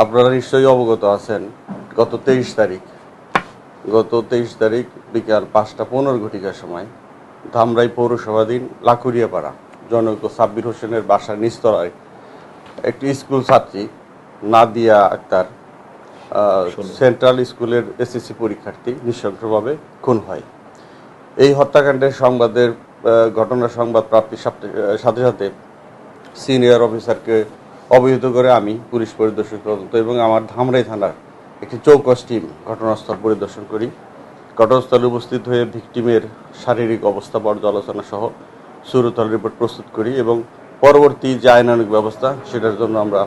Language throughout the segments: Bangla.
আপনারা নিশ্চয়ই অবগত আছেন গত 23 তারিখ বিকাল 5:15 ঘটিকার সময় ধামরাই পৌরসভাধীন লাখুরিয়াপাড়া জনৈক সাব্বির হোসেনের বাসার নিচতলায় একটি স্কুল ছাত্রী নাদিয়া আক্তার সেন্ট্রাল স্কুলের এসএসসি পরীক্ষার্থী নৃশংসভাবে খুন হয়। এই হত্যাকাণ্ডের ঘটনার সংবাদ প্রাপ্তির সাথে সাথে সিনিয়র অফিসারকে অবহিত করে আমি পুলিশ পরিদর্শন তদন্ত এবং আমার ধামরাই থানার একটি চৌকস টিম ঘটনাস্থল পরিদর্শন করি। ঘটনাস্থলে উপস্থিত হয়ে ভিকটিমের শারীরিক অবস্থা পর্যালোচনা সহ সুরতল রিপোর্ট প্রস্তুত করি এবং পরবর্তী যে আইনানুগ ব্যবস্থা সেটার জন্য আমরা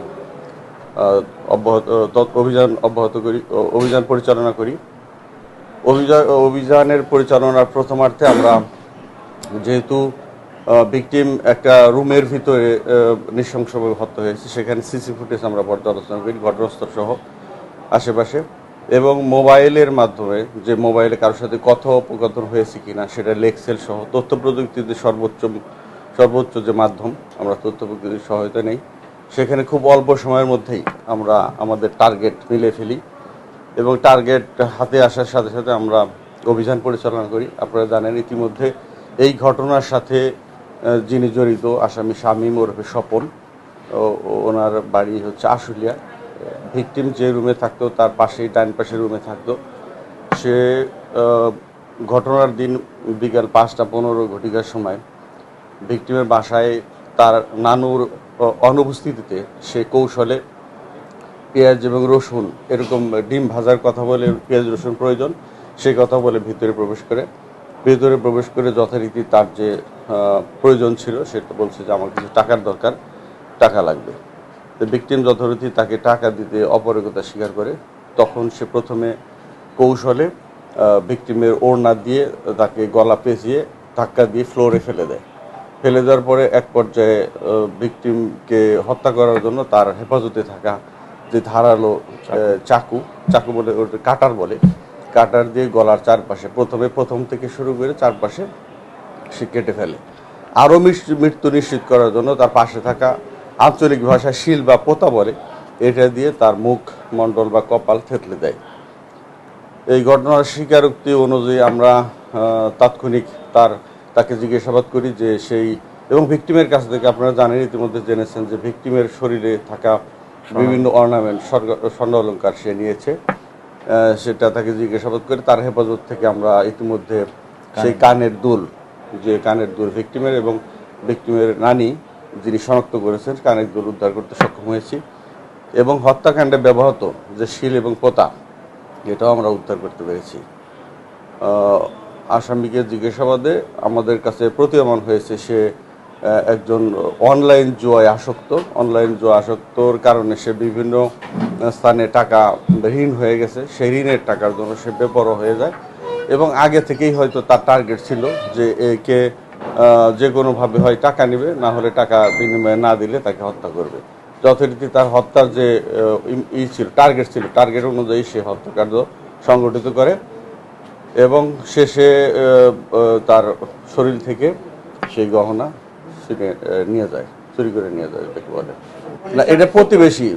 অভিযান পরিচালনা করি। অভিযানের পরিচালনার প্রথমার্থে আমরা যেহেতু ভিকটিম একটা রুমের ভিতরে নৃশংসভাবে হত্যা হয়েছে, সেখানে সিসি ফুটেজ আমরা পর্যালোচনা করি ঘটনাস্থল সহ আশেপাশে, এবং মোবাইলের মাধ্যমে যে মোবাইলে কারোর সাথে কথোপকথন হয়েছে কিনা সেটা লেক্সেল সহ তথ্য প্রযুক্তিতে সর্বোচ্চ যে মাধ্যম আমরা তথ্য প্রযুক্তির সহায়তা নেই, সেখানে খুব অল্প সময়ের মধ্যেই আমরা আমাদের টার্গেট মিলে ফেলি এবং টার্গেট হাতে আসার সাথে সাথে আমরা অভিযান পরিচালনা করি। আপনারা জানেন ইতিমধ্যে এই ঘটনার সাথে যিনি জড়িত আসামি শামীম ওরফে স্বপন, ওনার বাড়ি হচ্ছে আশুলিয়া। ভিকটিম যে রুমে থাকতো তার পাশেই ডান পাশের রুমে থাকতো। সে ঘটনার দিন বিকাল 5:15 ঘটিকার সময় ভিকটিমের বাসায় তার নানুর অনুপস্থিতিতে সে কৌশলে পেঁয়াজ এবং রসুন এরকম ডিম ভাজার কথা বলে, পেঁয়াজ রসুন প্রয়োজন সেই কথা বলে ভিতরে প্রবেশ করে যথারীতি তার যে প্রয়োজন ছিল সেটা বলছে যে আমার কিছু টাকার দরকার, টাকা লাগবে। তো ভিকটিম যথারীতি তাকে টাকা দিতে অপারগতা স্বীকার করে। তখন সে প্রথমে কৌশলে ভিকটিমের ওড়না দিয়ে তাকে গলা পেঁচিয়ে ধাক্কা দিয়ে ফ্লোরে ফেলে দেওয়ার পরে এক পর্যায়ে ভিকটিমকে হত্যা করার জন্য তার হেফাজতে থাকা যে ধারালো চাকু বলে, কাটার দিয়ে গলার চারপাশে প্রথম থেকে শুরু করে চারপাশে সে কেটে ফেলে। আরও মৃত্যু নিশ্চিত করার জন্য তার পাশে থাকা আঞ্চলিক ভাষায় শিল বা পোতা বলে, এটা দিয়ে তার মুখ মণ্ডল বা কপাল থেতলে দেয়। এই ঘটনার স্বীকারোক্তি অনুযায়ী আমরা তাৎক্ষণিক তাকে জিজ্ঞাসাবাদ করি যে এবং ভিকটিমের কাছ থেকে আপনারা জানেন, ইতিমধ্যে জেনেছেন যে ভিকটিমের শরীরে থাকা বিভিন্ন অর্নামেন্ট, স্বর্ণ অলংকার সে নিয়েছে। সেটা তাকে জিজ্ঞাসাবাদ করে তার হেফাজত থেকে আমরা ইতিমধ্যে সেই কানের দুল ভিকটিমের এবং ভিকটিমের নানি যিনি শনাক্ত করেছেন কানের দুল উদ্ধার করতে সক্ষম হয়েছি এবং হত্যাকাণ্ডে ব্যবহৃত যে শিল এবং পোতা এটাও আমরা উদ্ধার করতে পেরেছি। আসামিকে জিজ্ঞাসাবাদে আমাদের কাছে প্রতীয়মান হয়েছে সে একজন অনলাইন জুয়ায় আসক্তর কারণে সে বিভিন্ন স্থানে টাকা ঋণ হয়ে গেছে। সেই ঋণের টাকার জন্য সে বেপরোয়া হয়ে যায় এবং আগে থেকেই হয়তো তার টার্গেট ছিল যে একে যে কোনোভাবে হয় টাকা নেবে, না হলে টাকা বিনিময়ে না দিলে তাকে হত্যা করবে। যথারীতি তার হত্যার যে টার্গেট অনুযায়ী সে হত্যাকাণ্ড সংগঠিত করে এবং শেষে তার শরীর থেকে সেই গহনা চুরি করে নিয়ে যায় এটাকে বলে না। এটা প্রতিবেশী,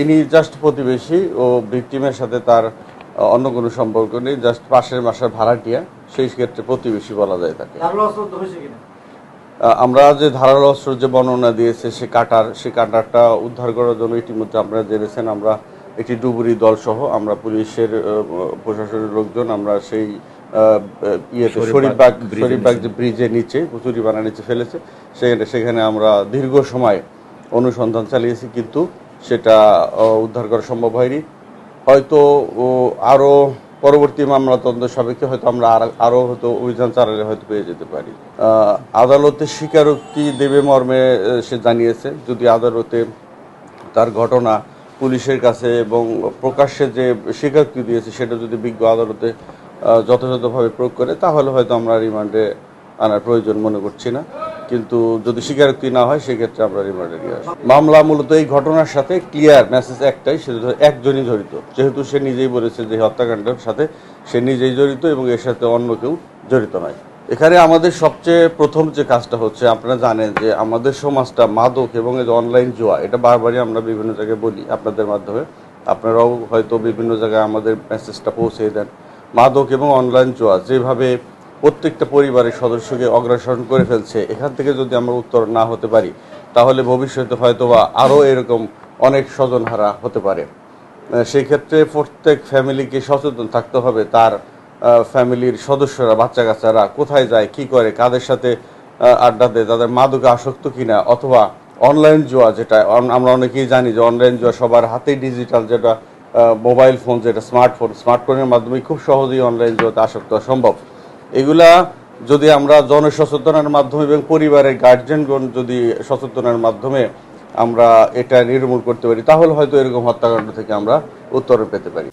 ইনি জাস্ট প্রতিবেশী ও ভিকটিমের সাথে তার অন্য কোনো সম্পর্ক নেই, জাস্ট পাশের বাসার ভাড়াটিয়া, সেই ক্ষেত্রে প্রতিবেশী বলা যায় তাকে। আমরা যে ধারালো অস্ত্র যে বর্ণনা দিয়েছে সে কাটারটা উদ্ধার করার জন্য ইতিমধ্যে আপনারা জেনেছেন আমরা একটি ডুবুরি দল সহ আমরা পুলিশের প্রশাসনের লোকজন আমরা সেই শরীফবাগ যে ব্রিজের নিচে কচুরিপানা নিচে ফেলেছে সেখানে আমরা দীর্ঘ সময় অনুসন্ধান চালিয়েছি, কিন্তু সেটা উদ্ধার করা সম্ভব হয়নি। হয়তো আরও পরবর্তী মামলা তদন্ত সাপেক্ষে হয়তো আমরা আরও হয়তো অভিযান চালালে হয়তো পেয়ে যেতে পারি। আদালতে স্বীকারোক্তি দেবে মর্মে সে জানিয়েছে। যদি আদালতে তার ঘটনা পুলিশের কাছে এবং প্রকাশ্যে যে স্বীকারোক্তি দিয়েছে সেটা যদি বিজ্ঞ আদালতে যথাযথভাবে প্রয়োগ করে তাহলে হয়তো আমরা রিমান্ডে আনার প্রয়োজন মনে করছি না, কিন্তু যদি স্বীকারোক্তি না হয় সেক্ষেত্রে আমরা রিমান্ডে নিয়ে আসি। মামলা মূলত এই ঘটনার সাথে ক্লিয়ার মেসেজ একটাই, সেটা একজনই জড়িত, যেহেতু সে নিজেই বলেছে যে হত্যাকাণ্ডের সাথে সে নিজেই জড়িত এবং এর সাথে অন্য কেউ জড়িত নয়। এখানে আমাদের সবচেয়ে প্রথম যে কাজটা হচ্ছে, আপনারা জানেন যে আমাদের সমাজটা মাদক এবং এই যে অনলাইন জুয়া, এটা বারবারই আমরা বিভিন্ন জায়গায় বলি আপনাদের মাধ্যমে, আপনারাও হয়তো বিভিন্ন জায়গায় আমাদের মেসেজটা পৌঁছে দেন। মাদক এবং অনলাইন জুয়া যেভাবে প্রত্যেকটা পরিবারের সদস্যকে অগ্রাসন করে ফেলছে, এখান থেকে যদি আমরা উত্তর না হতে পারি, তাহলে ভবিষ্যতে হয়তোবা আরও এরকম অনেক স্বজনহারা হতে পারে। সেই ক্ষেত্রে প্রত্যেক ফ্যামিলিকে সচেতন থাকতে হবে, তার ফ্যামিলির সদস্যরা, বাচ্চা কাচ্চারা কোথায় যায়, কি করে, কাদের সাথে আড্ডা দেয়, তাদের মাদকে আসক্ত কিনা, অথবা অনলাইন জুয়া যেটা আমরা অনেকেই জানি যে অনলাইন জুয়া সবার হাতেই ডিজিটাল, যেটা মোবাইল ফোন, যেটা স্মার্টফোনের মাধ্যমে খুব সহজেই অনলাইন জুয়াতে আসক্ত হওয়া সম্ভব। এগুলা যদি আমরা জনসচেতনার মাধ্যমে এবং পরিবারের গার্জেনগণ যদি সচেতনার মাধ্যমে আমরা এটা নির্মূল করতে পারি, তাহলে হয়তো এরকম হত্যাকাণ্ড থেকে আমরা উত্তরণ পেতে পারি।